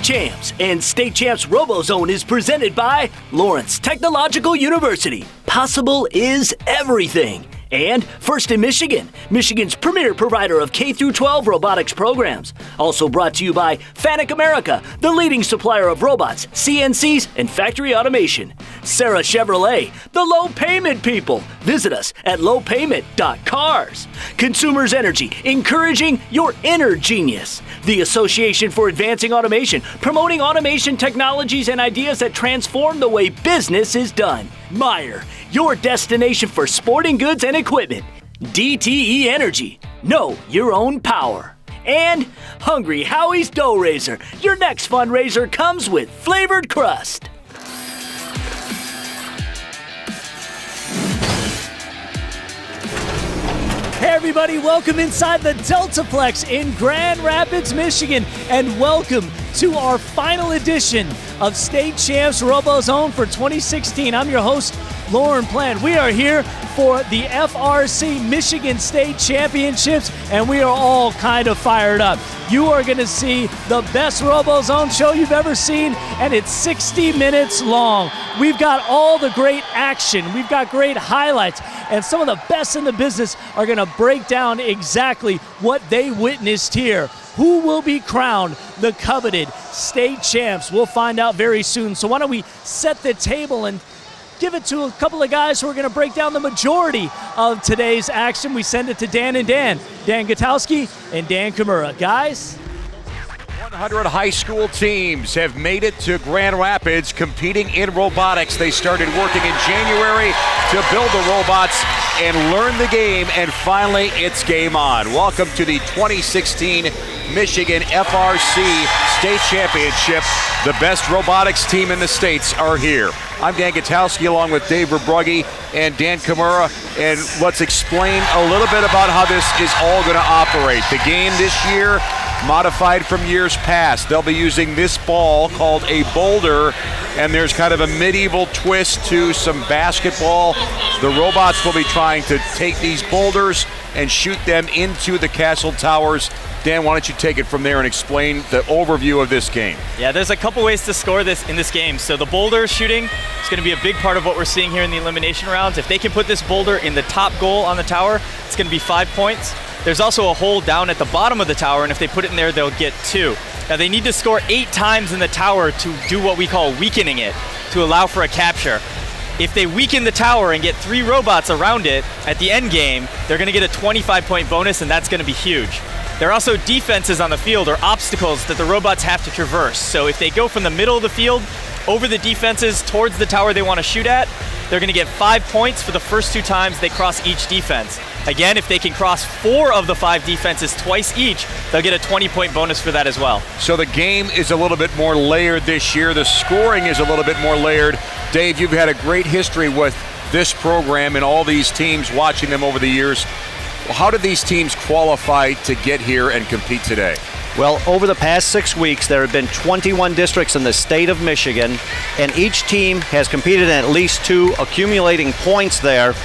Champs, and State Champs RoboZone is presented by Lawrence Technological University. Possible is everything. And First in Michigan, Michigan's premier provider of K-12 robotics programs. Also brought to you by Fanuc America, the leading supplier of robots, CNCs, and factory automation. Sarah Chevrolet, the low payment people. Visit us at lowpayment.cars. Consumers Energy, encouraging your inner genius. The Association for Advancing Automation, promoting automation technologies and ideas that transform the way business is done. Meyer, your destination for sporting goods and equipment. DTE Energy, know your own power. And Hungry Howie's Dough Raiser, your next fundraiser comes with flavored crust. Hey everybody, welcome inside the DeltaPlex in Grand Rapids, Michigan, and welcome to our final edition of State Champs RoboZone for 2016. I'm your host, Lauren Plant. We are here for the FRC Michigan State Championships, and we are all kind of fired up. You are going to see the best RoboZone show you've ever seen, and it's 60 minutes long. We've got all the great action. We've got great highlights, and some of the best in the business are going to break down exactly what they witnessed here. Who will be crowned the coveted state champs? We'll find out very soon. So why don't we set the table and give it to a couple of guys who are going to break down the majority of today's action. We send it to Dan and Dan Gutowski and Dan Kimura. Guys? 100 high school teams have made it to Grand Rapids competing in robotics. They started working in January to build the robots and learn the game, and finally it's game on. Welcome to the 2016 Michigan FRC State Championship. The best robotics team in the states are here. I'm Dan Gutowski along with Dave Verbrugge and Dan Kimura, and let's explain a little bit about how this is all going to operate. The game this year, modified from years past. They'll be using this ball called a boulder, and there's kind of a medieval twist to some basketball. The robots will be trying to take these boulders and shoot them into the castle towers. Dan, why don't you take it from there and explain the overview of this game? Yeah, there's a couple ways to score this in this game. So the boulder shooting is going to be a big part of what we're seeing here in the elimination rounds. If they can put this boulder in the top goal on the tower, it's going to be 5 points. There's also a hole down at the bottom of the tower, and if they put it in there, they'll get 2. Now they need to score 8 times in the tower to do what we call weakening it, to allow for a capture. If they weaken the tower and get 3 robots around it at the end game, they're going to get a 25-point bonus, and that's going to be huge. There are also defenses on the field, or obstacles that the robots have to traverse. So if they go from the middle of the field over the defenses towards the tower they want to shoot at, they're going to get 5 points for the first 2 times they cross each defense. Again, if they can cross 4 of the 5 defenses twice each, they'll get a 20-point bonus for that as well. So the game is a little bit more layered this year. The scoring is a little bit more layered. Dave, you've had a great history with this program and all these teams, watching them over the years. How did these teams qualify to get here and compete today? Well, over the past 6 weeks, there have been 21 districts in the state of Michigan, and each team has competed in at least 2, accumulating points there.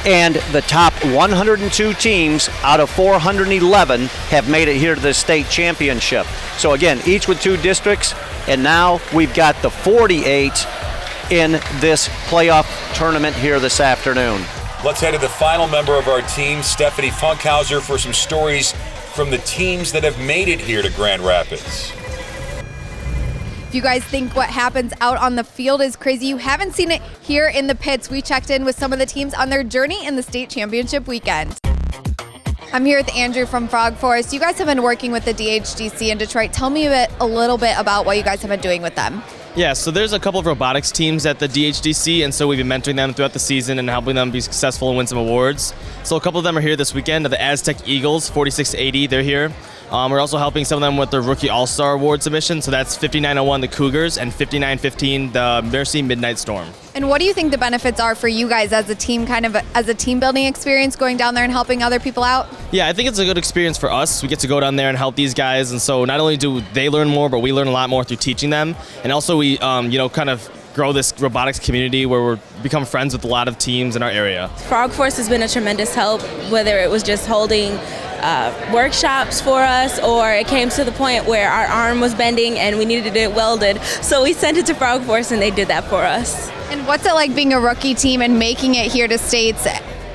And the top 102 teams out of 411 have made it here to the state championship. So again, each with 2 districts, and now we've got the 48 in this playoff tournament here this afternoon. Let's head to the final member of our team, Stephanie Funkhauser, for some stories from the teams that have made it here to Grand Rapids. If you guys think what happens out on the field is crazy, you haven't seen it here in the pits. We checked in with some of the teams on their journey in the state championship weekend. I'm here with Andrew from Frog Forest. You guys have been working with the DHDC in Detroit. Tell me a little bit about what you guys have been doing with them. Yeah, so there's a couple of robotics teams at the DHDC, and so we've been mentoring them throughout the season and helping them be successful and win some awards. So a couple of them are here this weekend. The Aztec Eagles, 4680, they're here. We're also helping some of them with their Rookie All-Star Award submission, so that's 5901, the Cougars, and 5915, the Mercy Midnight Storm. And what do you think the benefits are for you guys as a team, kind of as a team-building experience, going down there and helping other people out? Yeah, I think it's a good experience for us. We get to go down there and help these guys, and so not only do they learn more, but we learn a lot more through teaching them. And also we, kind of grow this robotics community where we're become friends with a lot of teams in our area. Frog Force has been a tremendous help, whether it was just holding workshops for us, or it came to the point where our arm was bending and we needed it welded. So we sent it to Frog Force and they did that for us. And what's it like being a rookie team and making it here to States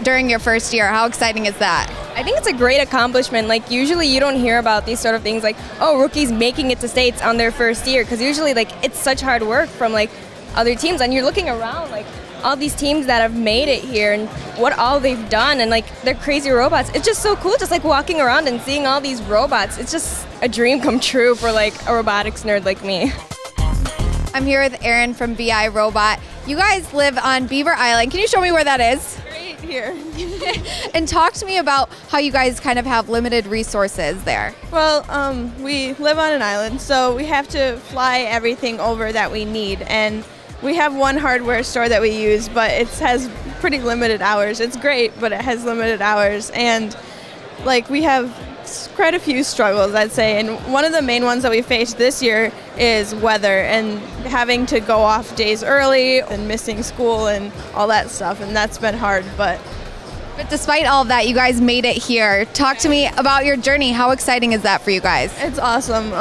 during your first year? How exciting is that? I think it's a great accomplishment. Like, usually you don't hear about these sort of things like, oh, rookies making it to States on their first year, because usually like it's such hard work from like other teams, and you're looking around like all these teams that have made it here and what all they've done, and like they're crazy robots. It's just so cool, just like walking around and seeing all these robots. It's just a dream come true for like a robotics nerd like me. I'm here with Erin from BI Robot. You guys live on Beaver Island. Can you show me where that is? Right here. And talk to me about how you guys kind of have limited resources there. Well, we live on an island, so we have to fly everything over that we need. And we have one hardware store that we use, but it has pretty limited hours. It's great, but it has limited hours. And like we have quite a few struggles, I'd say. And one of the main ones that we faced this year is weather and having to go off days early and missing school and all that stuff. And that's been hard, but despite all of that, you guys made it here. Talk to me about your journey. How exciting is that for you guys? it's awesome.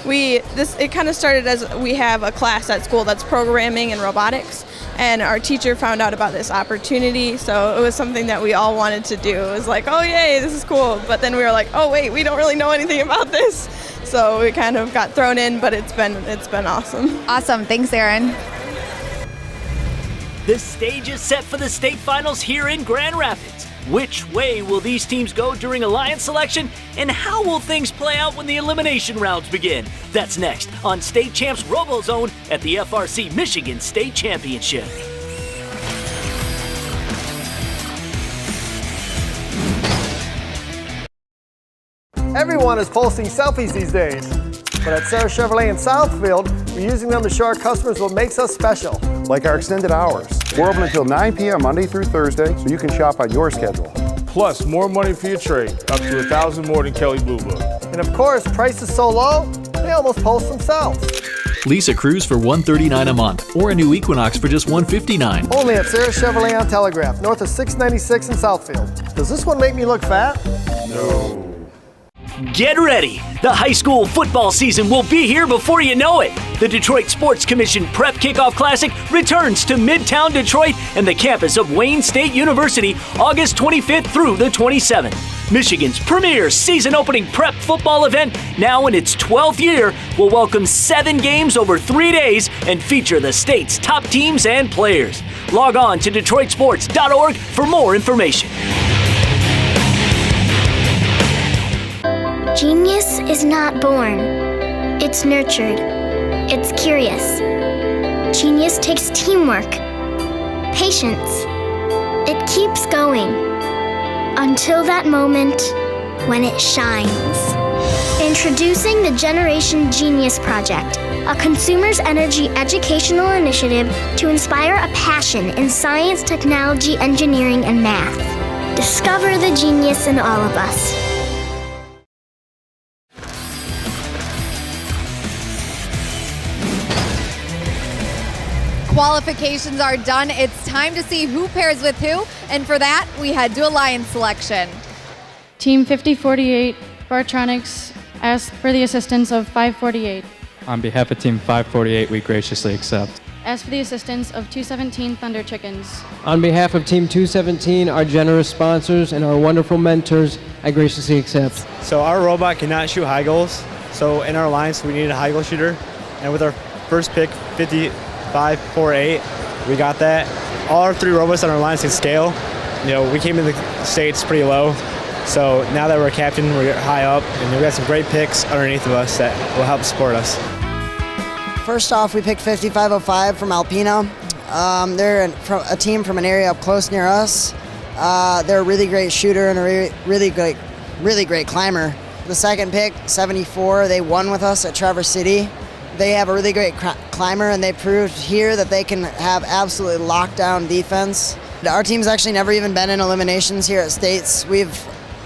It kind of started as we have a class at school that's programming and robotics, and our teacher found out about this opportunity, so it was something that we all wanted to do. It was like, oh yay, this is cool, but then we were like, oh wait, we don't really know anything about this, so we kind of got thrown in, but it's been awesome. Awesome. Thanks, Erin. The stage is set for the state finals here in Grand Rapids. Which way will these teams go during alliance selection, and how will things play out when the elimination rounds begin? That's next on State Champs RoboZone at the FRC Michigan State Championship. Everyone is posting selfies these days, but at Sarah Chevrolet in Southfield, we're using them to show our customers what makes us special. Like our extended hours. We're open until 9 p.m. Monday through Thursday, so you can shop on your schedule. Plus, more money for your trade, up to $1,000 more than Kelly Blue Book. And of course, prices so low, they almost post themselves. Lease a Cruise for $139 a month, or a new Equinox for just $159. Only at Sarah Chevrolet on Telegraph, north of 696 in Southfield. Does this one make me look fat? No. Get ready! The high school football season will be here before you know it. The Detroit Sports Commission Prep Kickoff Classic returns to Midtown Detroit and the campus of Wayne State University August 25th through the 27th. Michigan's premier season-opening prep football event, now in its 12th year, will welcome 7 games over 3 days and feature the state's top teams and players. Log on to DetroitSports.org for more information. Genius is not born. It's nurtured. It's curious. Genius takes teamwork, patience. It keeps going until that moment when it shines. Introducing the Generation Genius Project, a consumer's energy educational initiative to inspire a passion in science, technology, engineering, and math. Discover the genius in all of us. Qualifications are done. It's time to see who pairs with who, and for that, we head to alliance selection. Team 5048 Bartronics asked for the assistance of 548. On behalf of Team 548, we graciously accept. Asked for the assistance of 217 Thunder Chickens. On behalf of Team 217, our generous sponsors and our wonderful mentors, I graciously accept. So our robot cannot shoot high goals, so in our alliance we needed a high goal shooter, and with our first pick, 5548, we got that. All our 3 robots on our alliance can scale. You know, we came in the States pretty low, so now that we're a captain, we're high up, and we got some great picks underneath of us that will help support us. First off, we picked 5505 from Alpena. They're a team from an area up close near us. They're a really great shooter and a really great climber. The second pick, 74, they won with us at Traverse City. They have a really great climber, and they proved here that they can have absolutely lockdown defense. Our team's actually never even been in eliminations here at States. We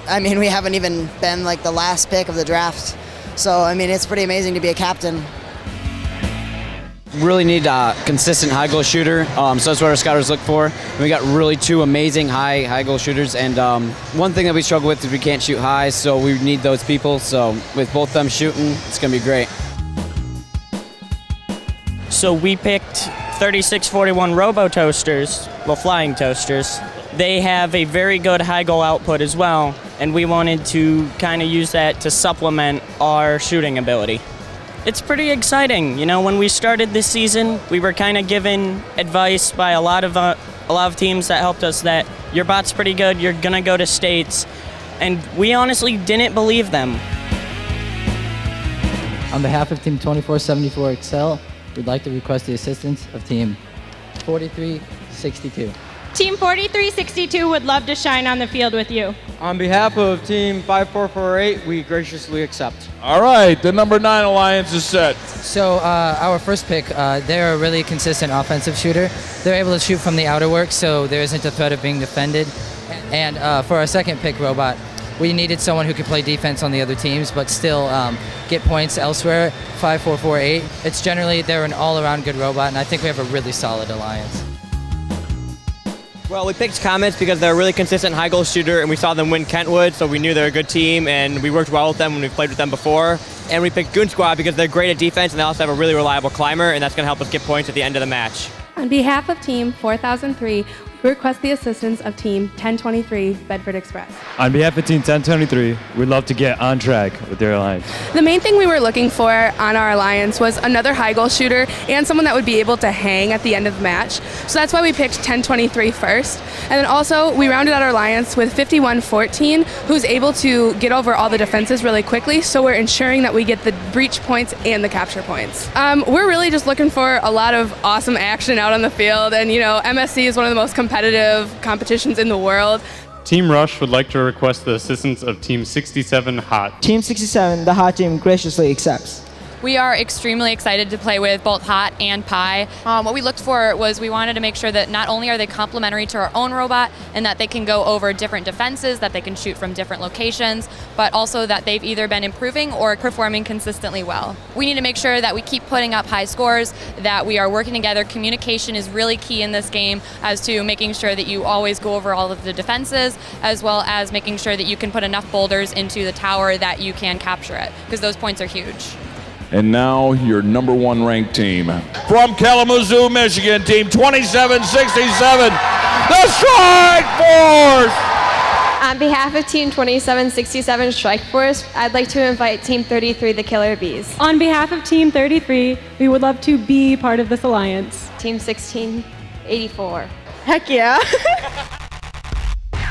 haven't even been like the last pick of the draft. So, I mean, it's pretty amazing to be a captain. really need a consistent high goal shooter, so that's what our scouters look for. And we got really 2 amazing high goal shooters, and one thing that we struggle with is we can't shoot high, so we need those people. So with both them shooting, it's going to be great. So we picked 3641 Robo Toasters, well, flying toasters. They have a very good high goal output as well, and we wanted to kind of use that to supplement our shooting ability. It's pretty exciting. You know, when we started this season, we were kind of given advice by a lot of teams that helped us that your bot's pretty good, you're gonna go to states, and we honestly didn't believe them. On behalf of Team 2474 Excel, we'd like to request the assistance of Team 4362. Team 4362 would love to shine on the field with you. On behalf of Team 5448, we graciously accept. All right, the number 9 alliance is set. So our first pick, they're a really consistent offensive shooter. They're able to shoot from the outer work, so there isn't a threat of being defended. And for our second pick, Robot, we needed someone who could play defense on the other teams, but still get points elsewhere. 5448. It's generally, they're an all-around good robot, and I think we have a really solid alliance. Well, we picked Comets because they're a really consistent high goal shooter, and we saw them win Kentwood, so we knew they're a good team, and we worked well with them when we played with them before. And we picked Goon Squad because they're great at defense, and they also have a really reliable climber, and that's going to help us get points at the end of the match. On behalf of Team 4003, we request the assistance of Team 1023 Bedford Express. On behalf of Team 1023, we'd love to get on track with their alliance. The main thing we were looking for on our alliance was another high goal shooter and someone that would be able to hang at the end of the match. So that's why we picked 1023 first. And then also we rounded out our alliance with 5114, who's able to get over all the defenses really quickly. So we're ensuring that we get the breach points and the capture points. We're really just looking for a lot of awesome action out on the field. And you know, MSC is one of the most competitive competitions in the world. Team Rush would like to request the assistance of Team 67 Hot. Team 67, the Hot team, graciously accepts. We are extremely excited to play with both Hot and Pi. What we looked for was we wanted to make sure that not only are they complementary to our own robot and that they can go over different defenses, that they can shoot from different locations, but also that they've either been improving or performing consistently well. We need to make sure that we keep putting up high scores, that we are working together. Communication is really key in this game as to making sure that you always go over all of the defenses, as well as making sure that you can put enough boulders into the tower that you can capture it, because those points are huge. And now your number 1 ranked team. From Kalamazoo, Michigan, Team 2767, the Strike Force! On behalf of Team 2767 Strike Force, I'd like to invite Team 33, the Killer Bees. On behalf of Team 33, we would love to be part of this alliance. Team 1684. Heck yeah.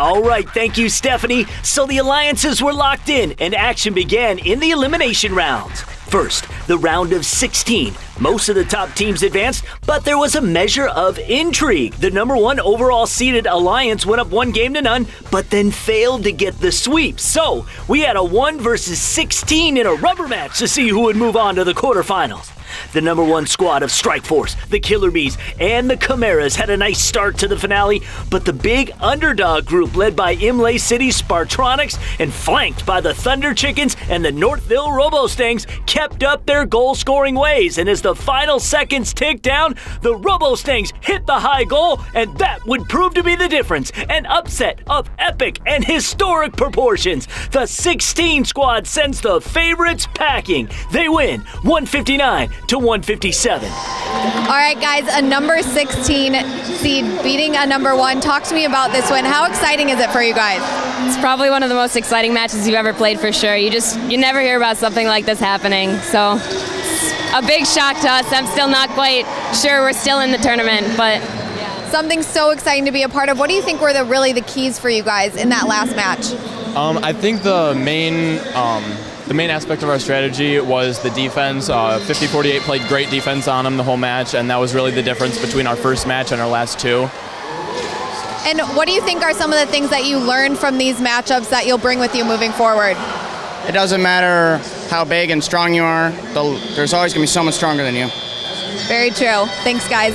All right, thank you, Stephanie. So the alliances were locked in, and action began in the elimination rounds. First, the round of 16. Most of the top teams advanced, but there was a measure of intrigue. The number 1 overall seeded alliance went up 1-0, but then failed to get the sweep. So we had a 1 versus 16 in a rubber match to see who would move on to the quarterfinals. The number 1 squad of Strike Force, the Killer Bees, and the Chimeras had a nice start to the finale, but the big underdog group led by Imlay City Spartronics and flanked by the Thunder Chickens and the Northville RoboStangs kept up their goal-scoring ways, and as the final seconds ticked down, the RoboStangs hit the high goal, and that would prove to be the difference. An upset of epic and historic proportions. The 16 squad sends the favorites packing. They win 159 to 157. All right, guys, a number 16 seed beating a number 1. Talk to me about this one. How exciting is it for you guys? It's probably one of the most exciting matches you've ever played for sure. You never hear about something like this happening. So it's a big shock to us. I'm still not quite sure we're still in the tournament, but something so exciting to be a part of. What do you think were really the keys for you guys in that last match? I think the main aspect of our strategy was the defense. 5048 played great defense on them the whole match, and that was really the difference between our first match and our last 2. And what do you think are some of the things that you learned from these matchups that you'll bring with you moving forward? It doesn't matter how big and strong you are, there's always going to be someone stronger than you. Very true. Thanks, guys.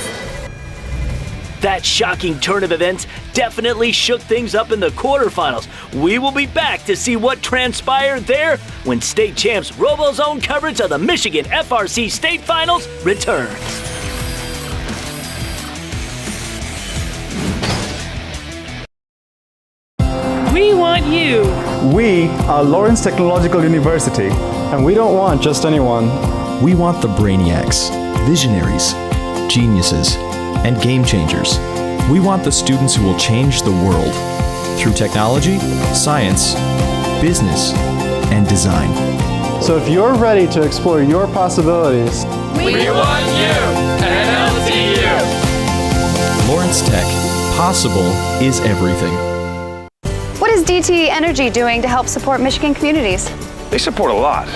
That shocking turn of events definitely shook things up in the quarterfinals. We will be back to see what transpired there when state champs RoboZone coverage of the Michigan FRC state finals returns. Lawrence Technological University, and we don't want just anyone. We want the brainiacs, visionaries, geniuses, and game changers. We want the students who will change the world through technology, science, business, and design. So if you're ready to explore your possibilities, We want you at LTU. Lawrence Tech, possible is everything. What is DTE Energy doing to help support Michigan communities? They support a lot,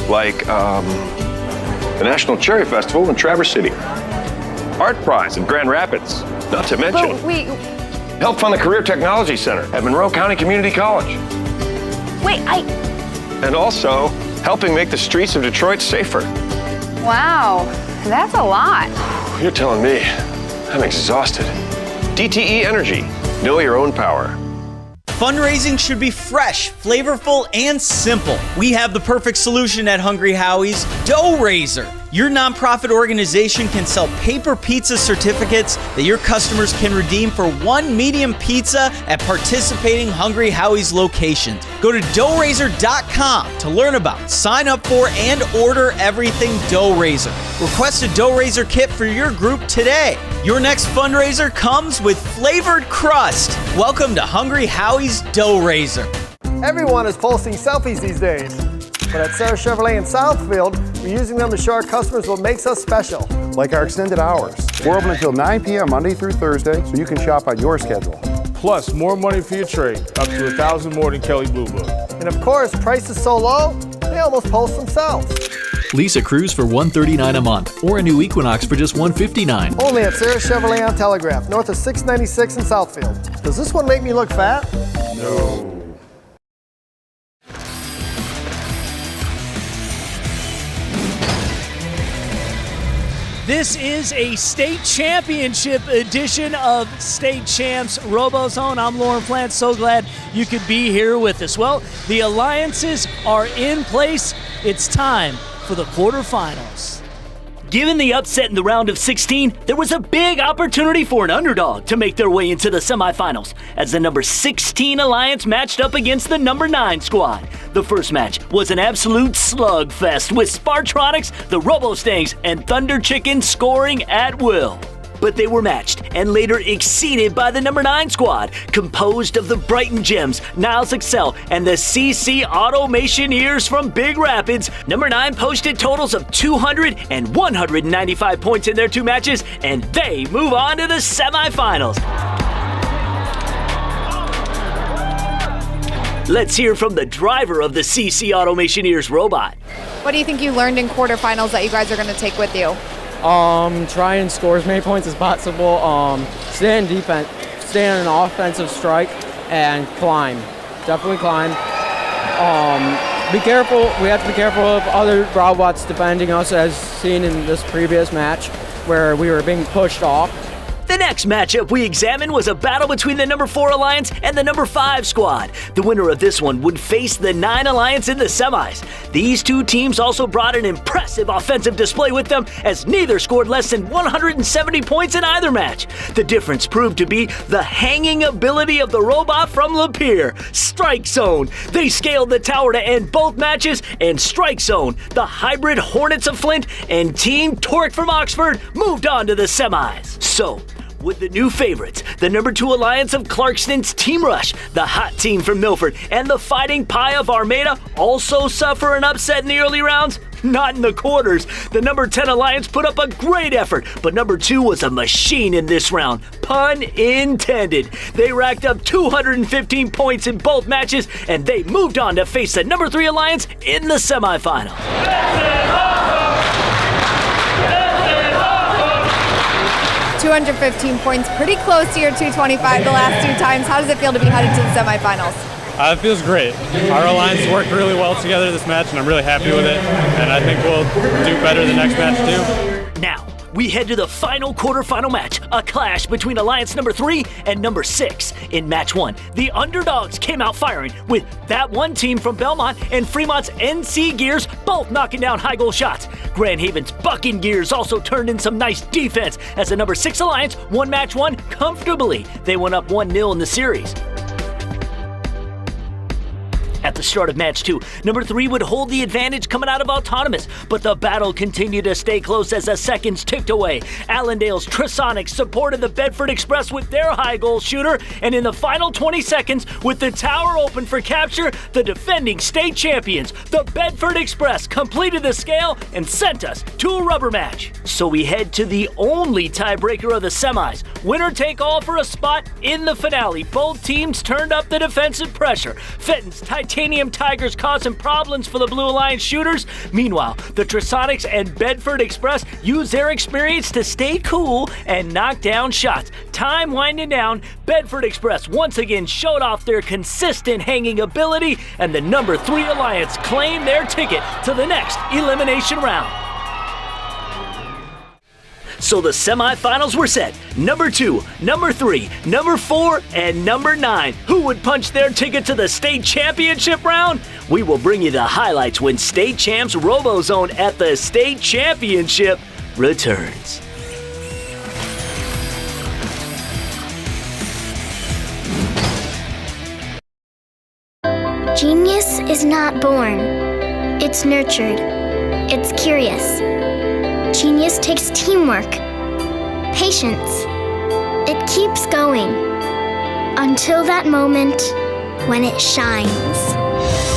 like the National Cherry Festival in Traverse City, Art Prize in Grand Rapids, not to mention help fund the Career Technology Center at Monroe County Community College. And also helping make the streets of Detroit safer. Wow, that's a lot. You're telling me. I'm exhausted. DTE Energy. Know your own power. Fundraising should be fresh, flavorful, and simple. We have the perfect solution at Hungry Howie's, Dough Raiser. Your nonprofit organization can sell paper pizza certificates that your customers can redeem for one medium pizza at participating Hungry Howie's locations. Go to doughraiser.com to learn about, sign up for, and order everything Dough Raiser. Request a Dough Raiser kit for your group today. Your next fundraiser comes with flavored crust. Welcome to Hungry Howie's Dough Raiser. Everyone is posting selfies these days. But at Sarah Chevrolet in Southfield, we're using them to show our customers what makes us special. Like our extended hours. We're open until 9 p.m. Monday through Thursday, so you can shop on your schedule. Plus, more money for your trade, up to $1,000 more than Kelly Blue Book. And of course, prices so low, they almost post themselves. Lease a Cruise for $139 a month, or a new Equinox for just $159. Only at Sarah Chevrolet on Telegraph, north of 696 in Southfield. Does this one make me look fat? No. This is a state championship edition of State Champs RoboZone. I'm Lauren Plant. So glad you could be here with us. Well, the alliances are in place. It's time for the quarterfinals. Given the upset in the round of 16, there was a big opportunity for an underdog to make their way into the semifinals as the number 16 alliance matched up against the number 9 squad. The first match was an absolute slugfest with Spartronics, the RoboStangs, and Thunder Chicken scoring at will. But they were matched and later exceeded by the number 9 squad, composed of the Brighton Gems, Niles Excel, and the CC Automationeers from Big Rapids. Number 9 posted totals of 200 and 195 points in their 2 matches, and they move on to the semifinals. Let's hear from the driver of the CC Automationeers robot. What do you think you learned in quarterfinals that you guys are going to take with you? Try and score as many points as possible. Stay in defense, stay on an offensive strike, and climb. Definitely climb. Be careful. We have to be careful of other robots defending us, as seen in this previous match, where we were being pushed off. The next matchup we examined was a battle between the number 4 Alliance and the number 5 squad. The winner of this one would face the 9 Alliance in the semis. These two teams also brought an impressive offensive display with them, as neither scored less than 170 points in either match. The difference proved to be the hanging ability of the robot from Lapeer, Strike Zone. They scaled the tower to end both matches, and Strike Zone, the hybrid Hornets of Flint, and Team Torque from Oxford moved on to the semis. So, with the new favorites, the number 2 Alliance of Clarkston's Team Rush, the hot team from Milford, and the Fighting Pie of Armada also suffer an upset in the early rounds? Not in the quarters. The number 10 Alliance put up a great effort, but number 2 was a machine in this round. Pun intended. They racked up 215 points in both matches, and they moved on to face the number 3 Alliance in the semifinals. 215 points, pretty close to your 225 the last 2 times. How does it feel to be headed to the semifinals? It feels great. Our alliance worked really well together this match, and I'm really happy with it. And I think we'll do better the next match too. Now, we head to the final quarterfinal match, a clash between Alliance number 3 and number 6. In match 1, the underdogs came out firing, with that one team from Belmont and Fremont's NC Gears both knocking down high goal shots. Grand Haven's Bucking Gears also turned in some nice defense as the number 6 Alliance won match 1 comfortably. They went up 1-0 in the series. At the start of match 2. Number 3 would hold the advantage coming out of Autonomous, but the battle continued to stay close as the seconds ticked away. Allendale's Trisonics supported the Bedford Express with their high goal shooter, and in the final 20 seconds, with the tower open for capture, the defending state champions, the Bedford Express, completed the scale and sent us to a rubber match. So we head to the only tiebreaker of the semis. Winner take all for a spot in the finale. Both teams turned up the defensive pressure. Fenton's Titanium Tigers caused some problems for the Blue Alliance shooters. Meanwhile, the Trisonics and Bedford Express used their experience to stay cool and knock down shots. Time winding down, Bedford Express once again showed off their consistent hanging ability, and the number 3 Alliance claimed their ticket to the next elimination round. So the semifinals were set. Number 2, number 3, number 4, and number 9. Who would punch their ticket to the state championship round? We will bring you the highlights when State Champs RoboZone at the state championship returns. Genius is not born. It's nurtured. It's curious. Genius takes teamwork, patience. It keeps going until that moment when it shines.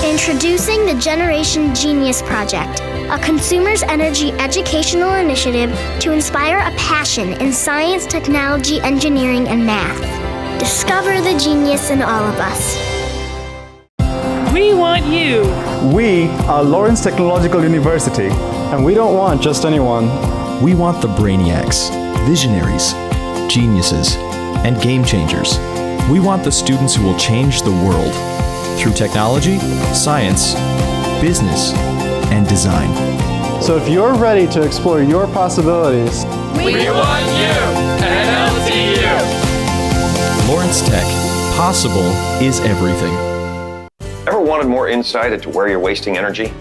Introducing the Generation Genius Project, a consumer's energy educational initiative to inspire a passion in science, technology, engineering, and math. Discover the genius in all of us. We want you. We are Lawrence Technological University, and we don't want just anyone. We want the brainiacs, visionaries, geniuses, and game changers. We want the students who will change the world through technology, science, business, and design. So if you're ready to explore your possibilities, we want you at LTU. Lawrence Tech. Possible is everything. Ever wanted more insight into where you're wasting energy?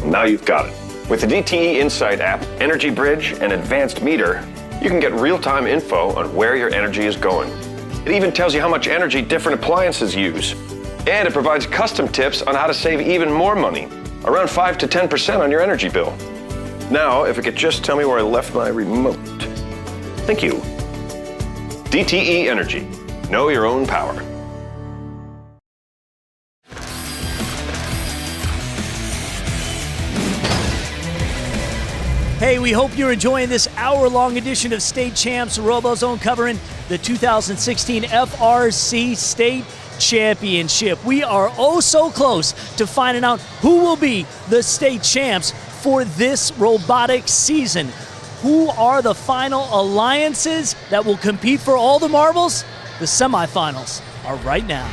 Well, now you've got it. With the DTE Insight app, Energy Bridge, and Advanced Meter, you can get real-time info on where your energy is going. It even tells you how much energy different appliances use. And it provides custom tips on how to save even more money, around 5 to 10% on your energy bill. Now, if it could just tell me where I left my remote. Thank you. DTE Energy. Know your own power. Hey, we hope you're enjoying this hour-long edition of State Champs RoboZone covering the 2016 FRC State Championship. We are oh so close to finding out who will be the state champs for this robotics season. Who are the final alliances that will compete for all the marbles? The semifinals are right now.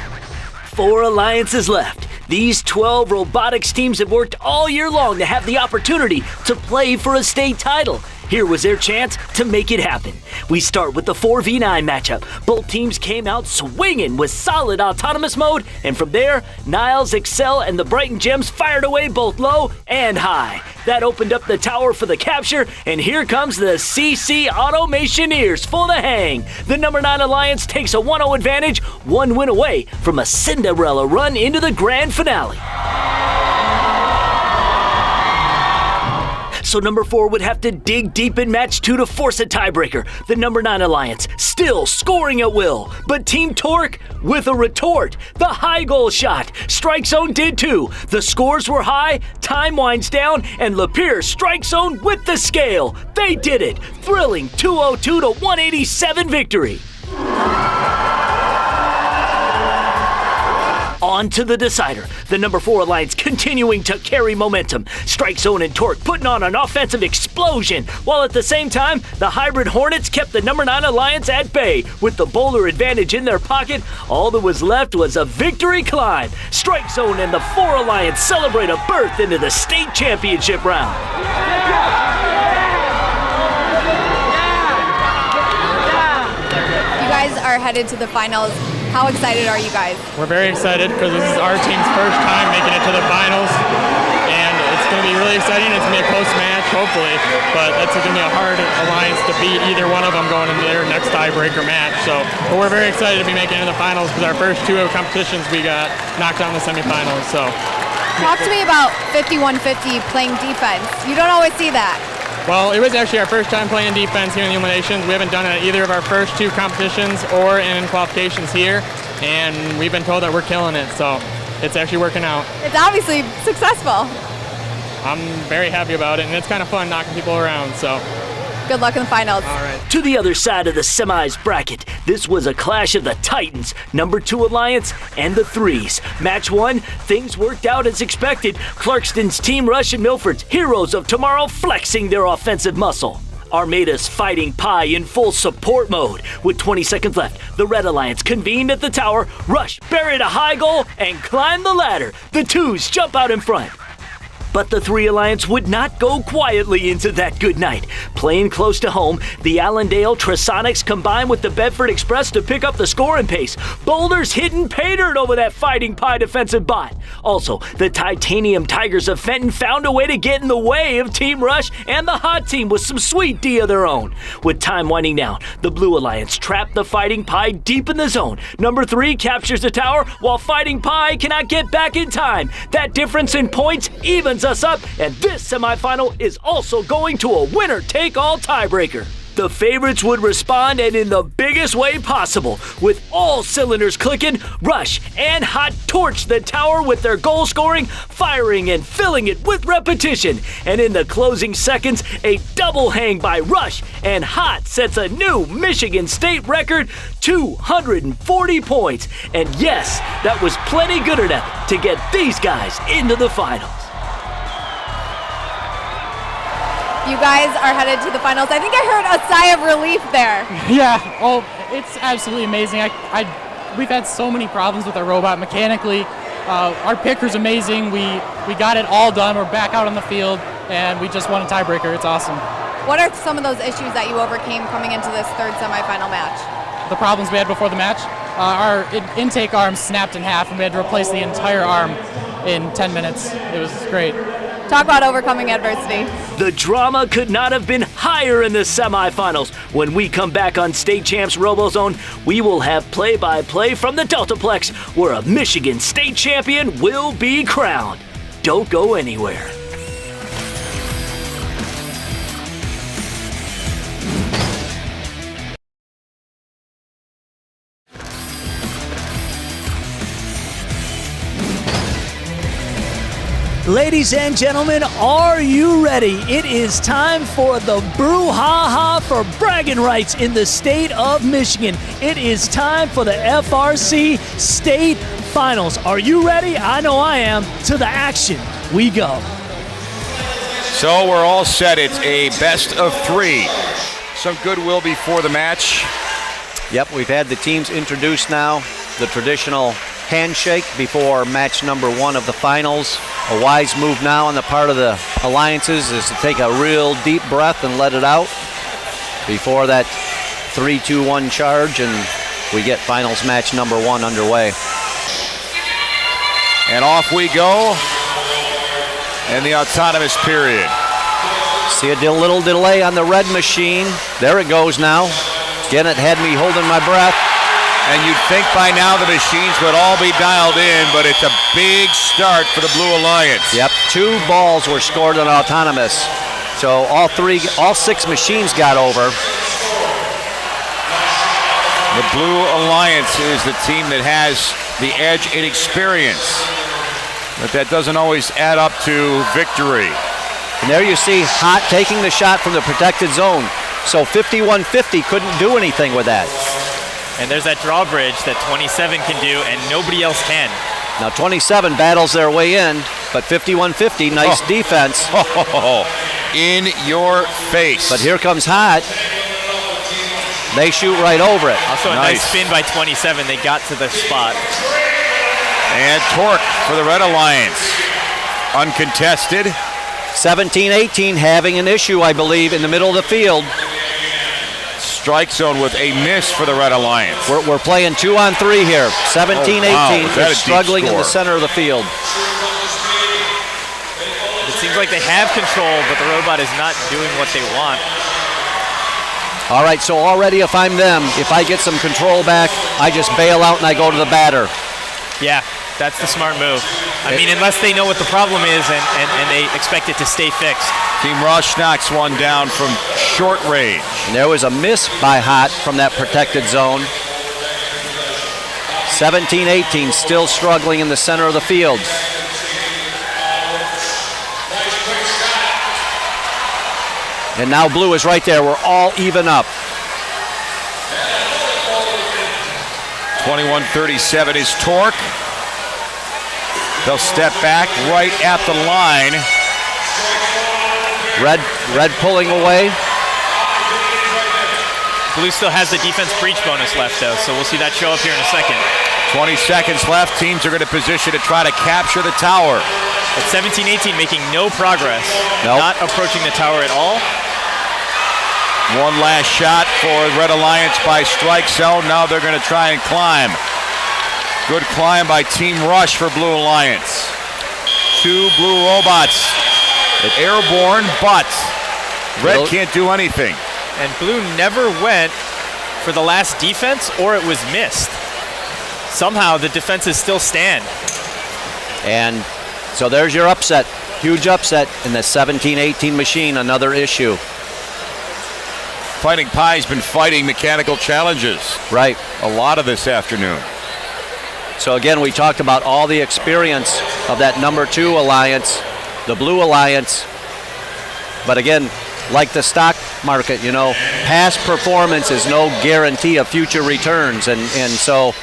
4 alliances left. These 12 robotics teams have worked all year long to have the opportunity to play for a state title. Here was their chance to make it happen. We start with the 4v9 matchup. Both teams came out swinging with solid autonomous mode, and from there, Niles, Excel, and the Brighton Gems fired away both low and high. That opened up the tower for the capture, and here comes the CC Automationeers for the hang. The number 9 Alliance takes a 1-0 advantage, 1 win away from a Cinderella run into the grand finale. So number 4 would have to dig deep in match 2 to force a tiebreaker. The number 9 Alliance still scoring at will, but Team Torque with a retort. The high goal shot. Strike Zone did too. The scores were high, time winds down, and Lapeer Strike Zone with the scale. They did it. Thrilling 202 to 187 victory. On to the decider. The number 4 Alliance continuing to carry momentum. Strike Zone and Torque putting on an offensive explosion, while at the same time, the hybrid Hornets kept the number 9 Alliance at bay. With the bowler advantage in their pocket, all that was left was a victory climb. Strike Zone and the 4 Alliance celebrate a berth into the state championship round. You guys are headed to the finals. How excited are you guys? We're very excited because this is our team's first time making it to the finals, and it's going to be really exciting. It's going to be a close match, hopefully, but that's going to be a hard alliance to beat either one of them going into their next tiebreaker match. But we're very excited to be making it to the finals because our first two competitions we got knocked out in the semifinals. So, talk to me about 51-50 playing defense. You don't always see that. Well, it was actually our first time playing defense here in the eliminations. We haven't done it at either of our first two competitions or in qualifications here, and we've been told that we're killing it, so it's actually working out. It's obviously successful. I'm very happy about it, and it's kind of fun knocking people around, so. Good luck in the finals. All right. To the other side of the semis bracket, this was a clash of the Titans, number 2 Alliance, and the 3s. Match 1, things worked out as expected. Clarkston's Team Rush and Milford's Heroes of Tomorrow flexing their offensive muscle. Armada's Fighting Pie in full support mode. With 20 seconds left, the Red Alliance convened at the tower. Rush buried a high goal and climbed the ladder. The 2s jump out in front. But the 3 Alliance would not go quietly into that good night. Playing close to home, the Allendale Trisonics combined with the Bedford Express to pick up the scoring pace. Boulders hit and patered over that Fighting Pie defensive bot. Also, the Titanium Tigers of Fenton found a way to get in the way of Team Rush and the Hot Team with some sweet D of their own. With time winding down, the Blue Alliance trapped the Fighting Pie deep in the zone. Number 3 captures the tower while Fighting Pie cannot get back in time. That difference in points evens us up, and this semifinal is also going to a winner-take-all tiebreaker. The favorites would respond, and in the biggest way possible. With all cylinders clicking, Rush and Hot torched the tower with their goal scoring, firing and filling it with repetition. And in the closing seconds, a double hang by Rush and Hot sets a new Michigan State record, 240 points. And yes, that was plenty good enough to get these guys into the finals. You guys are headed to the finals. I think I heard a sigh of relief there. Yeah, it's absolutely amazing. We've had so many problems with our robot mechanically. Our picker's amazing. We got it all done. We're back out on the field, and we just won a tiebreaker. It's awesome. What are some of those issues that you overcame coming into this third semifinal match? The problems we had before the match, our intake arm snapped in half, and we had to replace the entire arm in 10 minutes. It was great. Talk about overcoming adversity. The drama could not have been higher in the semifinals. When we come back on State Champs RoboZone, we will have play-by-play from the DeltaPlex, where a Michigan State champion will be crowned. Don't go anywhere. Ladies and gentlemen, are you ready? It is time for the brouhaha for bragging rights in the state of Michigan. It is time for the FRC State Finals. Are you ready? I know I am. To the action we go. So we're all set. It's a best of 3. Some goodwill before the match. Yep, we've had the teams introduced now. The traditional handshake before match number 1 of the finals. A wise move now on the part of the alliances is to take a real deep breath and let it out before that 3-2-1 charge, and we get finals match number 1 underway. And off we go in the autonomous period. See a little delay on the red machine. There it goes now. Again, it had me holding my breath. And you'd think by now the machines would all be dialed in, but it's a big start for the Blue Alliance. Yep, 2 balls were scored on autonomous. So all 6 machines got over. The Blue Alliance is the team that has the edge in experience, but that doesn't always add up to victory. And there you see Hot taking the shot from the protected zone. So 51-50 couldn't do anything with that. And there's that drawbridge that 27 can do, and nobody else can. Now 27 battles their way in, but 51-50, nice defense. In your face. But here comes Hot. They shoot right over it. Also a nice spin by 27. They got to the spot. And torque for the Red Alliance. Uncontested. 17-18 having an issue, I believe, in the middle of the field. Strike zone with a miss for the Red Alliance. We're playing 2-on-3 here. 17-18. They're struggling in the center of the field. The Seems like they have control, but the robot is not doing what they want. All right, so already if I'm them, if I get some control back, I just bail out and I go to the batter. Yeah, that's the smart move. I mean, unless they know what the problem is and they expect it to stay fixed. Team Rush knocks one down from short range. And there was a miss by Hot from that protected zone. 17-18, still struggling in the center of the field. And now Blue is right there. We're all even up. 21-37 is Torque. They'll step back right at the line. Red pulling away. Blue still has the defense breach bonus left, though, so we'll see that show up here in a second. 20 seconds left. Teams are going to position to try to capture the tower. At 17-18, making no progress. Nope. Not approaching the tower at all. One last shot for Red Alliance by strike zone. Now they're going to try and climb. Good climb by Team Rush for Blue Alliance. 2 blue robots. Airborne, but Red can't do anything. And Blue never went for the last defense, or it was missed. Somehow the defenses still stand. And so there's your upset. Huge upset in the 17-18 machine, another issue. Fighting Pie's been fighting mechanical challenges. Right. A lot of this afternoon. So again, we talked about all the experience of that number 2 alliance, the Blue Alliance. But again, like the stock market, you know, past performance is no guarantee of future returns. And so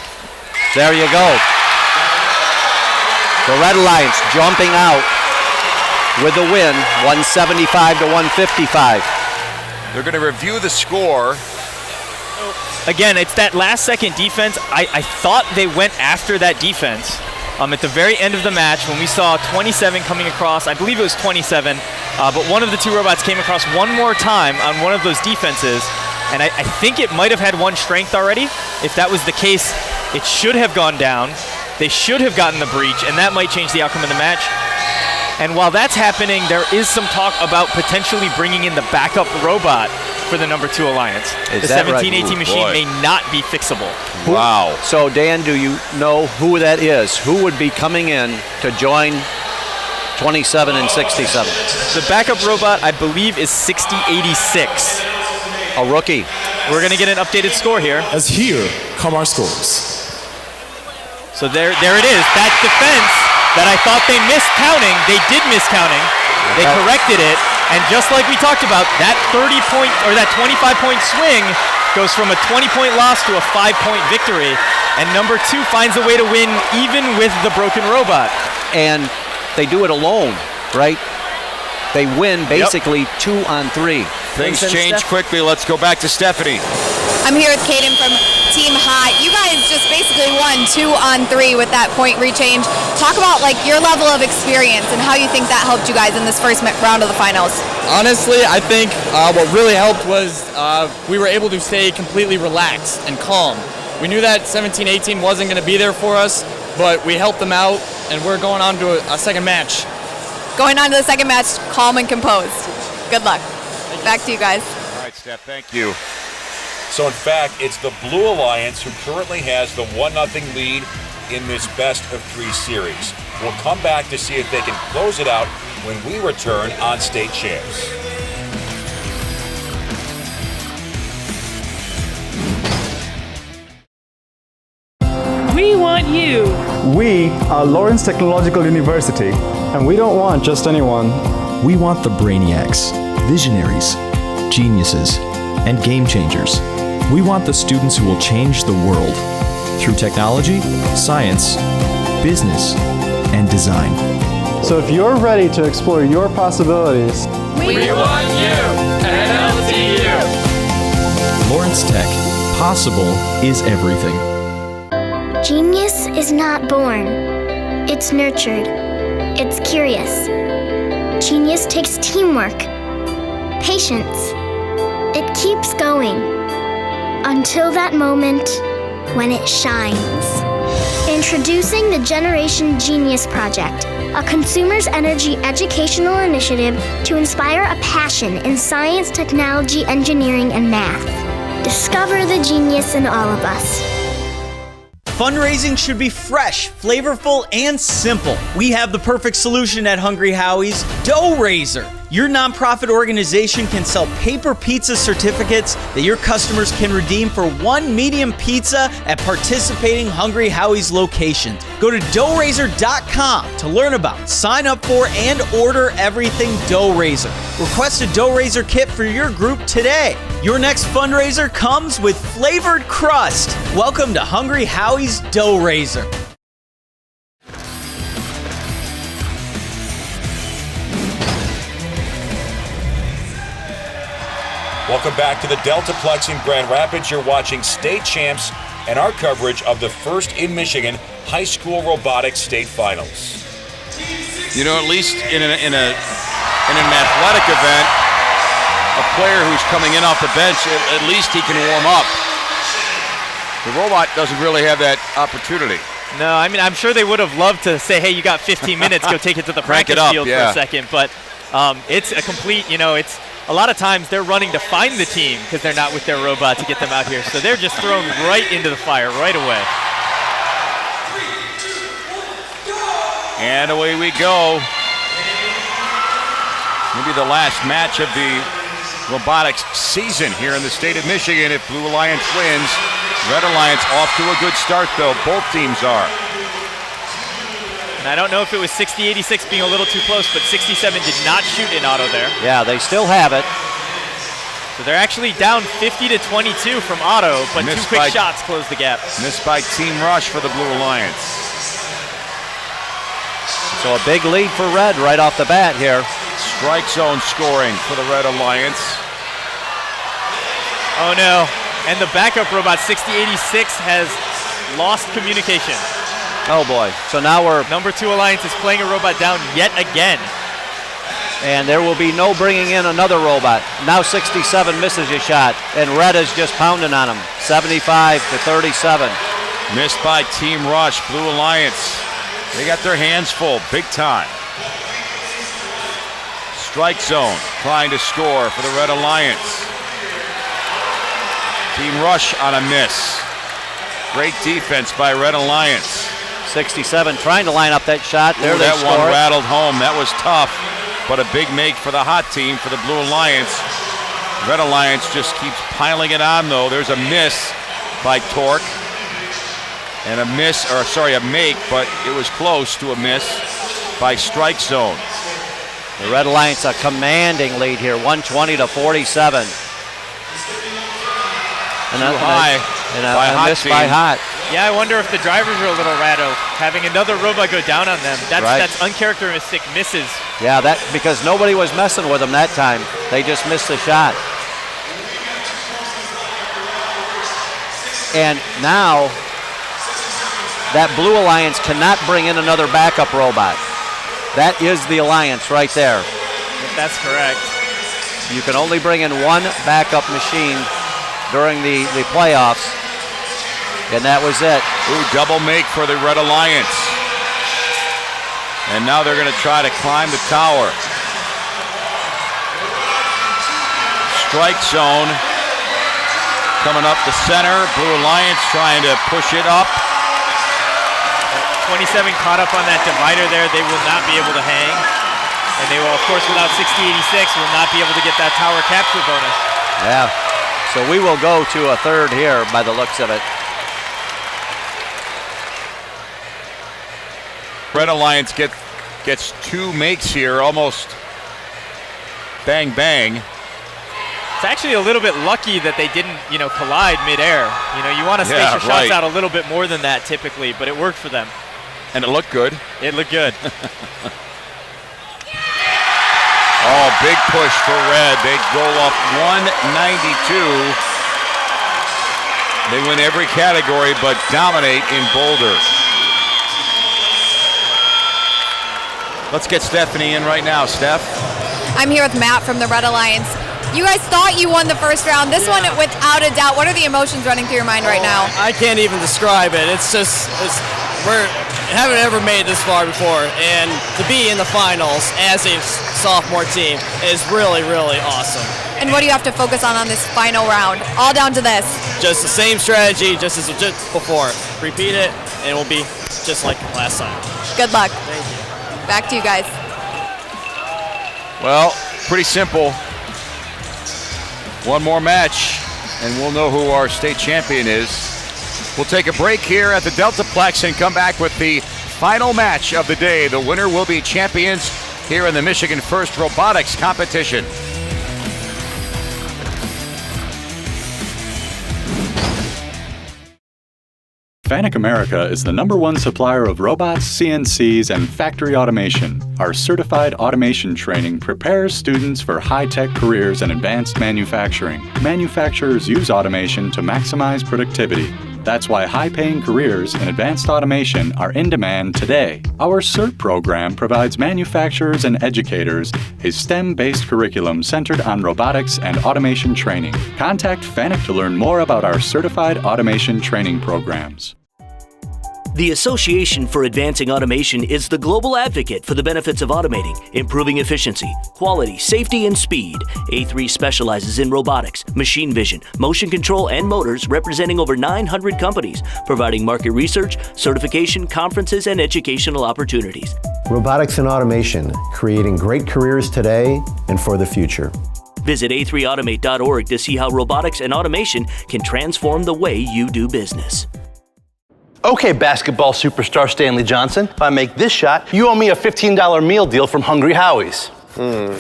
there you go. The Red Alliance jumping out with the win, 175 to 155. They're going to review the score. Again, it's that last second defense. I thought they went after that defense at the very end of the match when we saw 27 coming across. I believe it was 27, but one of the 2 robots came across one more time on one of those defenses, and I think it might have had 1 strength already. If that was the case, it should have gone down. They should have gotten the breach, and that might change the outcome of the match. And while that's happening, there is some talk about potentially bringing in the backup robot for the number 2 alliance. The 17-18 machine may not be fixable. Wow. So Dan, do you know who that is? Who would be coming in to join 27 and 67? The backup robot, I believe, is 6086. A rookie. We're going to get an updated score here. As here come our scores. So there it is. That defense that I thought they missed counting, they did miss counting. They corrected it, and just like we talked about, that 30-point or that 25-point swing goes from a 20-point loss to a 5-point victory, and number 2 finds a way to win even with the broken robot. And they do it alone, right? They win basically 2 on 3. Things change quickly. Let's go back to Stephanie. I'm here with Caden from Team Hot. You guys just basically won 2 on 3 with that point rechange. Talk about like your level of experience and how you think that helped you guys in this first round of the finals. Honestly, I think what really helped was we were able to stay completely relaxed and calm. We knew that 17-18 wasn't going to be there for us, but we helped them out, and we're going on to a second match. Going on to the second match, calm and composed. Good luck. Back to you guys. All right, Steph, thank you. So, in fact, it's the Blue Alliance who currently has the 1-0 lead in this best-of-3 series. We'll come back to see if they can close it out when we return on State Champs. We want you. We are Lawrence Technological University, and we don't want just anyone. We want the brainiacs, visionaries, geniuses, and game changers. We want the students who will change the world through technology, science, business, and design. So if you're ready to explore your possibilities, we want you at LTU. Lawrence Tech. Possible is everything. Genius is not born. It's nurtured. It's curious. Genius takes teamwork, patience. It keeps going until that moment when it shines. Introducing the Generation Genius Project, a consumer's energy educational initiative to inspire a passion in science, technology, engineering, and math. Discover the genius in all of us. Fundraising should be fresh, flavorful, and simple. We have the perfect solution at Hungry Howie's, Dough Raiser. Your nonprofit organization can sell paper pizza certificates that your customers can redeem for one medium pizza at participating Hungry Howie's locations. Go to doughraiser.com to learn about, sign up for, and order everything Dough Raiser. Request a Dough Raiser kit for your group today. Your next fundraiser comes with flavored crust. Welcome to Hungry Howie's Dough Raiser. Welcome back to the DeltaPlex in Grand Rapids. You're watching State Champs and our coverage of the first in Michigan high school robotics state finals. You know, at least in an athletic event, a player who's coming in off the bench, at least he can warm up. The robot doesn't really have that opportunity. No, I mean, I'm sure they would have loved to say, hey, you got 15 minutes, go take it to the practice field for a second. But it's a complete, it's a lot of times they're running to find the team because they're not with their robot to get them out here. So they're just thrown right into the fire right away. And away we go. Maybe the last match of the robotics season here in the state of Michigan if Blue Alliance wins. Red Alliance off to a good start, though. Both teams are. And I don't know if it was 60-86 being a little too close, but 67 did not shoot in auto there. Yeah, they still have it. So they're actually down 50-22 from auto, but two quick shots close the gap. Missed by Team Rush for the Blue Alliance. So a big lead for Red right off the bat here. Strike zone scoring for the Red Alliance. Oh no, and the backup robot 60-86 has lost communication. Oh boy, so now we're... Number 2 Alliance is playing a robot down yet again. And there will be no bringing in another robot. Now 67 misses a shot, and Red is just pounding on him. 75-37. Missed by Team Rush, Blue Alliance. They got their hands full, big time. Strike zone, trying to score for the Red Alliance. Team Rush on a miss. Great defense by Red Alliance. 67 trying to line up that shot. There they that score. One rattled home. That was tough, but a big make for the hot team for the Blue Alliance. Red Alliance just keeps piling it on, though. There's a miss by Torque. And a make, but it was close to a miss by Strike Zone. The Red Alliance a commanding lead here, 120-47. And a miss by Hot. Yeah, I wonder if the drivers are a little rattled, having another robot go down on them. That's uncharacteristic misses. Yeah, because nobody was messing with them that time. They just missed the shot. And now that Blue Alliance cannot bring in another backup robot. That is the Alliance right there. If that's correct. You can only bring in one backup machine during the playoffs, and that was it. Ooh, double make for the Red Alliance. And now they're going to try to climb the tower. Strike zone coming up the center. Blue Alliance trying to push it up. 27 caught up on that divider there. They will not be able to hang. And they will, of course, without 60-86, will not be able to get that tower capture bonus. Yeah. So we will go to a third here by the looks of it. Red Alliance gets two makes here, almost bang, bang. It's actually a little bit lucky that they didn't, collide midair. You want to space your shots out a little bit more than that typically, but it worked for them. And it looked good. It looked good. Oh, big push for Red. They go up 192. They win every category but dominate in Boulder. Let's get Stephanie in right now. Steph? I'm here with Matt from the Red Alliance. You guys thought you won the first round. This one, without a doubt, what are the emotions running through your mind right now? I can't even describe it. It's we haven't ever made this far before, and to be in the finals as a sophomore team is really, really awesome. And what do you have to focus on this final round? All down to this. Just the same strategy, just as just before. Repeat it, and we'll be just like last time. Good luck. Thank you. Back to you guys. Well, pretty simple. One more match, and we'll know who our state champion is. We'll take a break here at the DeltaPlex and come back with the final match of the day. The winner will be champions here in the Michigan FRC robotics competition. FANUC America is the #1 supplier of robots, CNCs, and factory automation. Our certified automation training prepares students for high-tech careers in advanced manufacturing. Manufacturers use automation to maximize productivity. That's why high-paying careers in advanced automation are in demand today. Our CERT program provides manufacturers and educators a STEM-based curriculum centered on robotics and automation training. Contact FANUC to learn more about our certified automation training programs. The Association for Advancing Automation is the global advocate for the benefits of automating, improving efficiency, quality, safety, and speed. A3 specializes in robotics, machine vision, motion control, and motors, representing over 900 companies, providing market research, certification, conferences, and educational opportunities. Robotics and automation, creating great careers today and for the future. Visit a3automate.org to see how robotics and automation can transform the way you do business. Okay, basketball superstar Stanley Johnson, if I make this shot, you owe me a $15 meal deal from Hungry Howie's. How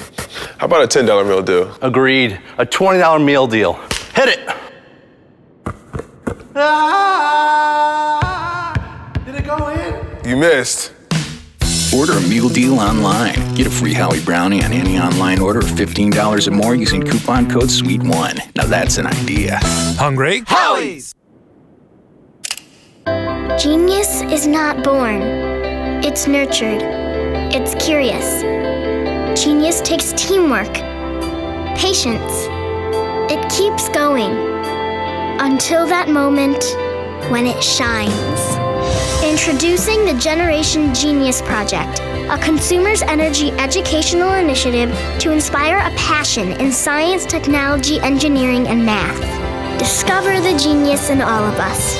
about a $10 meal deal? Agreed. A $20 meal deal. Hit it! Did it go in? You missed. Order a meal deal online. Get a free Howie Brownie on any online order of $15 or more using coupon code SWEET1. Now that's an idea. Hungry? Howie's! Genius is not born. It's nurtured. It's curious. Genius takes teamwork, patience. It keeps going until that moment when it shines. Introducing the Generation Genius Project, a consumer's energy educational initiative to inspire a passion in science, technology, engineering, and math. Discover the genius in all of us.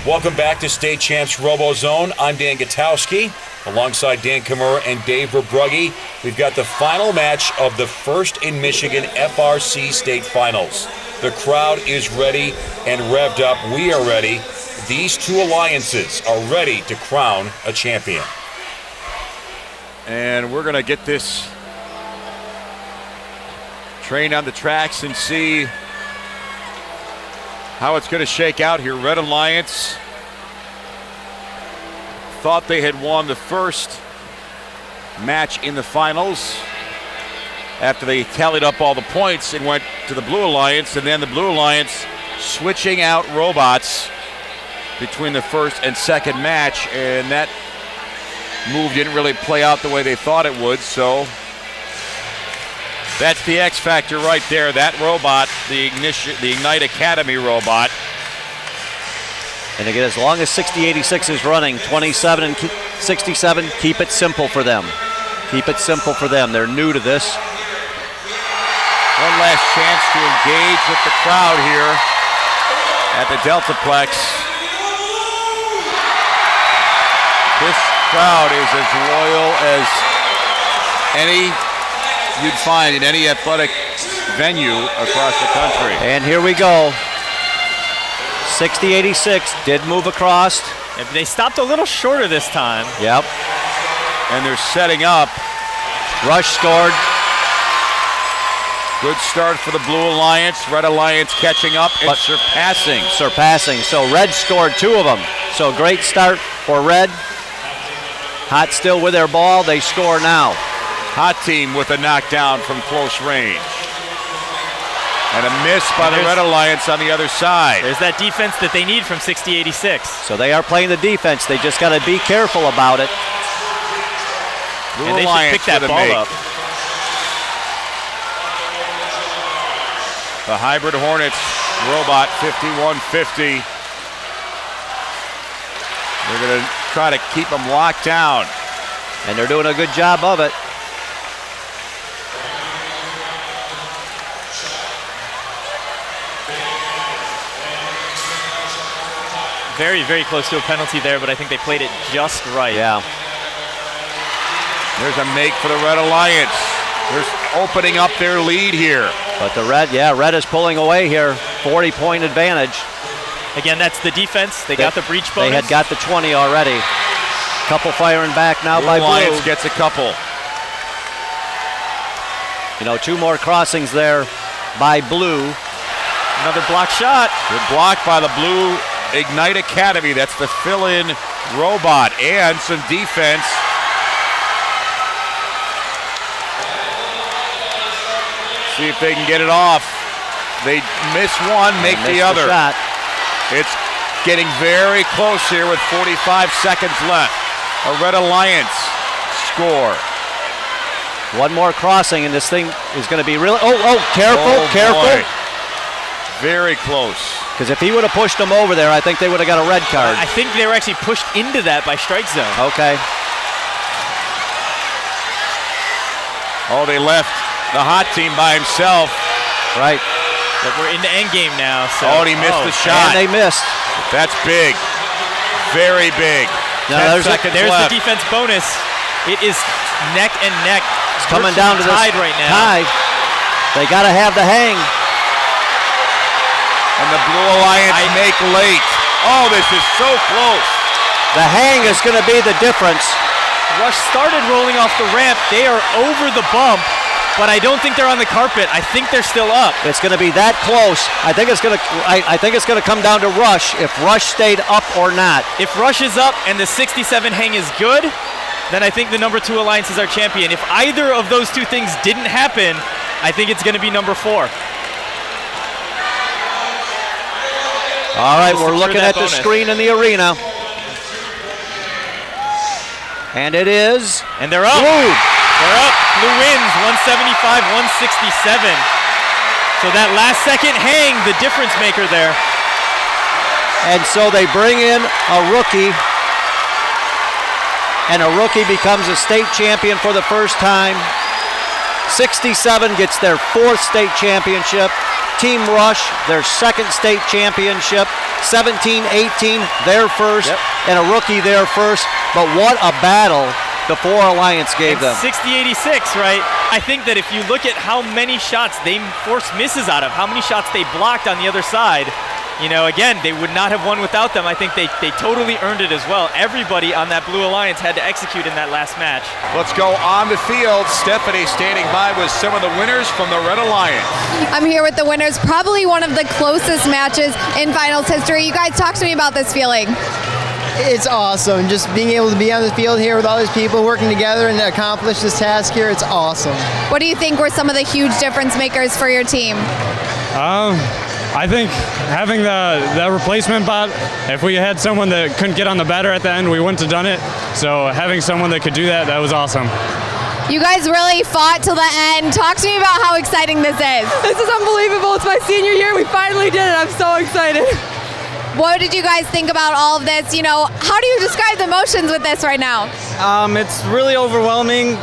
Welcome back to State Champs RoboZone. I'm Dan Gutowski, alongside Dan Kimura and Dave Verbrugge. We've got the final match of the first in Michigan FRC State Finals. The crowd is ready and revved up. We are ready. These two alliances are ready to crown a champion. And we're going to get this train on the tracks and see how it's going to shake out here. Red Alliance thought they had won the first match in the finals after they tallied up all the points and went to the Blue Alliance, and then the Blue Alliance switching out robots between the first and second match, and that move didn't really play out the way they thought it would, so that's the X factor right there. That robot, the Ignite Academy robot. And again, as long as 6086 is running, 27 and 67, keep it simple for them. Keep it simple for them. They're new to this. One last chance to engage with the crowd here at the DeltaPlex. This crowd is as loyal as any you'd find in any athletic venue across the country. And here we go. 6086 did move across. They stopped a little shorter this time. Yep. And they're setting up. Rush scored. Good start for the Blue Alliance. Red Alliance catching up and surpassing. So Red scored two of them. So great start for Red. Hot still with their ball. They score now. Hot team with a knockdown from close range. And a miss by the Red Alliance on the other side. There's that defense that they need from 6086. So they are playing the defense. They just got to be careful about it. Blue and they Alliance should pick that ball up. The Hybrid Hornets robot 5150. They're going to try to keep them locked down. And they're doing a good job of it. Very, very close to a penalty there, but I think they played it just right. Yeah. There's a make for the Red Alliance. They're opening up their lead here. But the Red is pulling away here. 40-point advantage. Again, that's the defense. They got the breach bonus. They had got the 20 already. Couple firing back now by Blue. Alliance gets a couple. You know, 2 more crossings there by Blue. Another block shot. Good block by the Blue Ignite Academy. That's the fill-in robot, and some defense. See if they can get it off. They miss one, make the other. Shot. It's getting very close here with 45 seconds left. A Red Alliance score. One more crossing, and this thing is going to be really. Careful. Boy. Very close. Because if he would have pushed them over there, I think they would have got a red card. I think they were actually pushed into that by Strike Zone. Okay. Oh, they left the hot team by himself. Right. But we're into endgame now. So. Oh, and he missed the shot. And they missed. That's big. Very big. Now, there's the defense bonus. It is neck and neck. It's coming down to this tied right now. Tied. They got to have the hang. And the Blue Alliance make late. Oh, this is so close. The hang is going to be the difference. Rush started rolling off the ramp. They are over the bump, but I don't think they're on the carpet. I think they're still up. It's going to be that close. I think it's going to come down to Rush, if Rush stayed up or not. If Rush is up and the 67 hang is good, then I think the number 2 Alliance is our champion. If either of those two things didn't happen, I think it's going to be number 4. All right, we're looking at the screen in the arena. And it is. And they're up. Blue. They're up. Blue wins 175-167. So that last second hang, the difference maker there. And so they bring in a rookie. And a rookie becomes a state champion for the first time. 67 gets their 4th state championship. Team Rush, their 2nd state championship. 17-18, their first. And a rookie their first. But what a battle the 4 Alliance gave them. 60-86, right? I think that if you look at how many shots they forced misses out of, how many shots they blocked on the other side, you know, again, they would not have won without them. I think they totally earned it as well. Everybody on that Blue Alliance had to execute in that last match. Let's go on the field. Stephanie standing by with some of the winners from the Red Alliance. I'm here with the winners, probably one of the closest matches in finals history. You guys, talk to me about this feeling. It's awesome. Just being able to be on the field here with all these people working together and accomplish this task here, it's awesome. What do you think were some of the huge difference makers for your team? I think having the replacement bot, if we had someone that couldn't get on the batter at the end, we wouldn't have done it. So having someone that could do that was awesome. You guys really fought till the end. Talk to me about how exciting this is. This is unbelievable. It's my senior year. We finally did it. I'm so excited. What did you guys think about all of this? You know, how do you describe the emotions with this right now? It's really overwhelming.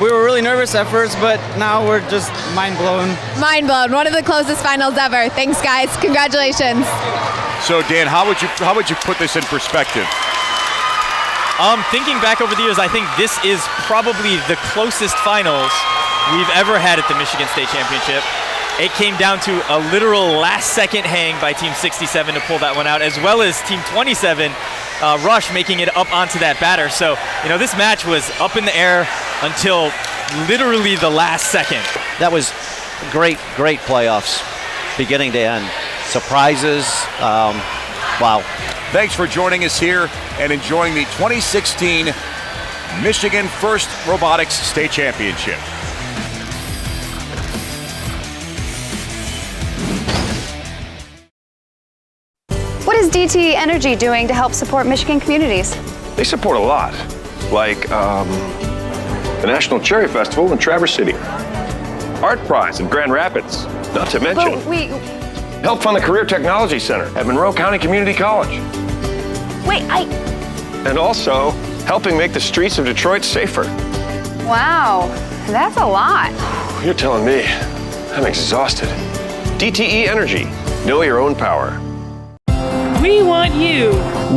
We were really nervous at first, but now we're just mind blown. Mind blown. One of the closest finals ever. Thanks, guys. Congratulations. So, Dan, how would you put this in perspective? Thinking back over the years, I think this is probably the closest finals we've ever had at the Michigan State Championship. It came down to a literal last-second hang by Team 67 to pull that one out, as well as Team 27, Rush, making it up onto that batter. So, you know, this match was up in the air until literally the last second. That was great playoffs, beginning to end. Surprises, wow. Thanks for joining us here and enjoying the 2016 Michigan First Robotics State Championship. What is DTE Energy doing to help support Michigan communities? They support a lot, like the National Cherry Festival in Traverse City, Art Prize in Grand Rapids, not to mention help fund the Career Technology Center at Monroe County Community College. And also helping make the streets of Detroit safer. Wow, that's a lot. You're telling me. I'm exhausted. DTE Energy. Know your own power. We want you.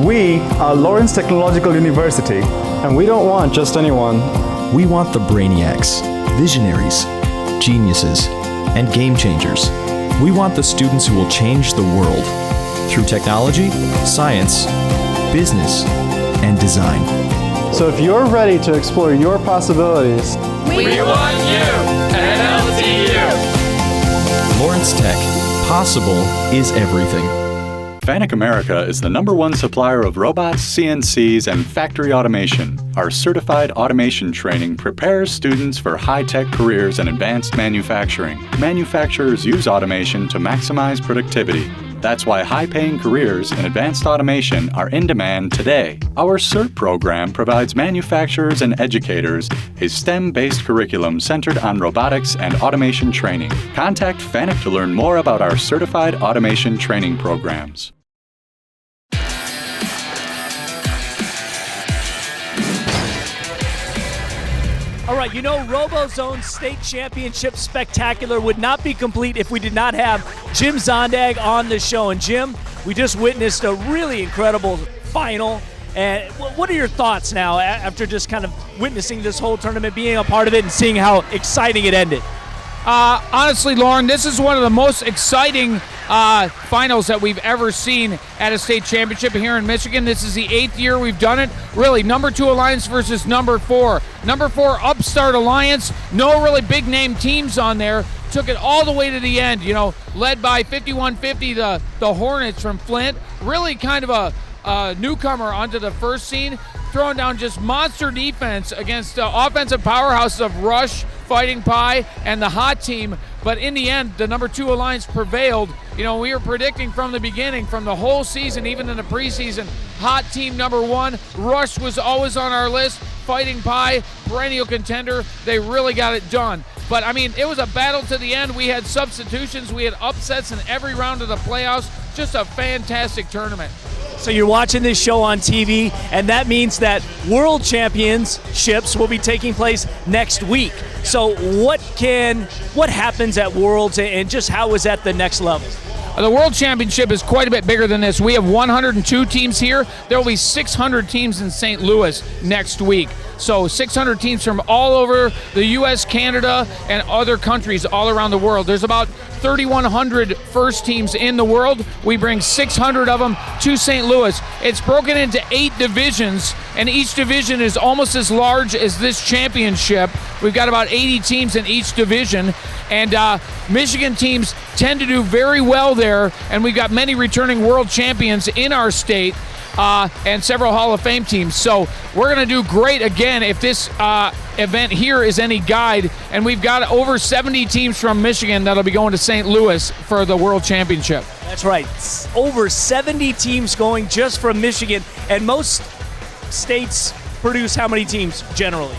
We are Lawrence Technological University, and we don't want just anyone. We want the brainiacs, visionaries, geniuses, and game changers. We want the students who will change the world through technology, science, business, and design. So if you're ready to explore your possibilities, we want you at LTU. Lawrence Tech. Possible is everything. FANUC America is the #1 supplier of robots, CNCs, and factory automation. Our certified automation training prepares students for high-tech careers in advanced manufacturing. Manufacturers use automation to maximize productivity. That's why high-paying careers in advanced automation are in demand today. Our CERT program provides manufacturers and educators a STEM-based curriculum centered on robotics and automation training. Contact FANUC to learn more about our certified automation training programs. All right, you know, RoboZone State Championship Spectacular would not be complete if we did not have Jim Zondag on the show. And Jim, we just witnessed a really incredible final. And what are your thoughts now after just kind of witnessing this whole tournament, being a part of it, and seeing how exciting it ended? Honestly, Lauren, this is one of the most exciting finals that we've ever seen at a state championship here in Michigan. This is the 8th year we've done it. Really, number 2 Alliance versus number 4. Number 4 Upstart Alliance, no really big name teams on there. Took it all the way to the end, you know, led by 5150, the Hornets from Flint. Really kind of a newcomer onto the first scene, throwing down just monster defense against the offensive powerhouses of Rush, Fighting Pie, and the Hot Team. But in the end, the number 2 Alliance prevailed. You know, we were predicting from the beginning, from the whole season, even in the preseason, Hot Team number 1. Rush was always on our list. Fighting Pie, perennial contender. They really got it done. But, I mean, it was a battle to the end. We had substitutions. We had upsets in every round of the playoffs. Just a fantastic tournament. So you're watching this show on TV, and that means that World Championships will be taking place next week. So what happens at Worlds, and just how is that the next level? The World Championship is quite a bit bigger than this. We have 102 teams here. There will be 600 teams in St. Louis next week. So 600 teams from all over the U.S., Canada, and other countries all around the world. There's about 3,100 first teams in the world. We bring 600 of them to St. Louis. It's broken into 8 divisions, and each division is almost as large as this championship. We've got about 80 teams in each division, and Michigan teams tend to do very well there, and we've got many returning world champions in our state. And several Hall of Fame teams. So we're going to do great again if this event here is any guide. And we've got over 70 teams from Michigan that'll be going to St. Louis for the World Championship. That's right. Over 70 teams going just from Michigan. And most states produce how many teams generally?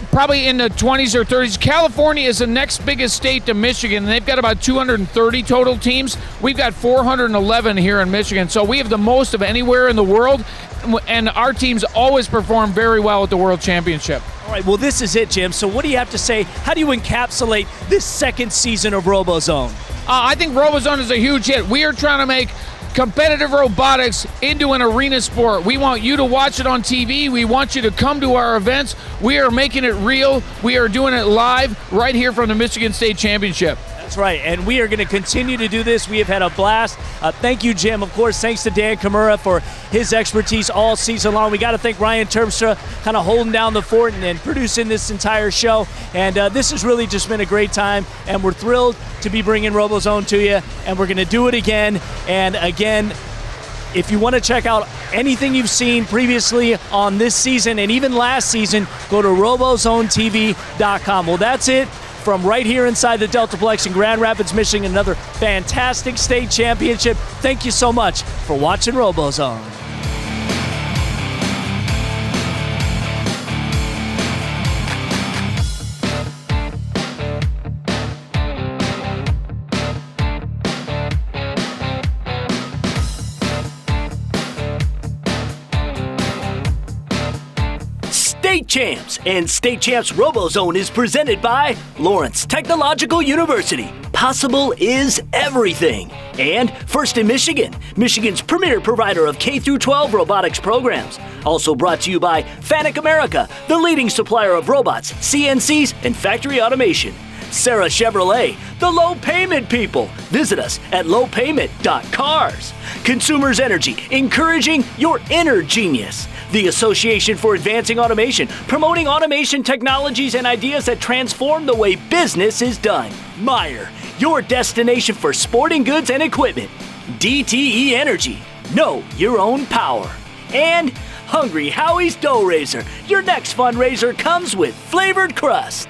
Probably in the 20s or 30s. California is the next biggest state to Michigan, and they've got about 230 total teams. We've got 411 here in Michigan, so we have the most of anywhere in the world, and our teams always perform very well at the World Championship. All right, well, this is it, Jim. So what do you have to say? How do you encapsulate this second season of RoboZone? I think RoboZone is a huge hit. We are trying to make competitive robotics into an arena sport. We want you to watch it on TV. We want you to come to our events. We are making it real. We are doing it live right here from the Michigan State Championship. That's right, and we are going to continue to do this. We have had a blast. Thank you, Jim. Of course, thanks to Dan Kimura for his expertise all season long. We got to thank Ryan Terpstra kind of holding down the fort and producing this entire show. And this has really just been a great time, and we're thrilled to be bringing RoboZone to you, and we're going to do it again and again. If you want to check out anything you've seen previously on this season and even last season, go to RoboZoneTV.com. Well, that's it from right here inside the DeltaPlex in Grand Rapids, Michigan. Another fantastic state championship. Thank you so much for watching RoboZone. State Champs. And State Champs RoboZone is presented by Lawrence Technological University. Possible is everything. And First in Michigan, Michigan's premier provider of K-12 robotics programs. Also brought to you by Fanuc America, the leading supplier of robots, CNCs, and factory automation. Sarah Chevrolet, the low payment people. Visit us at lowpayment.cars. Consumers Energy, encouraging your inner genius. The Association for Advancing Automation, promoting automation technologies and ideas that transform the way business is done. Meyer, your destination for sporting goods and equipment. DTE Energy, know your own power. And Hungry Howie's Dough Raiser, your next fundraiser comes with flavored crust.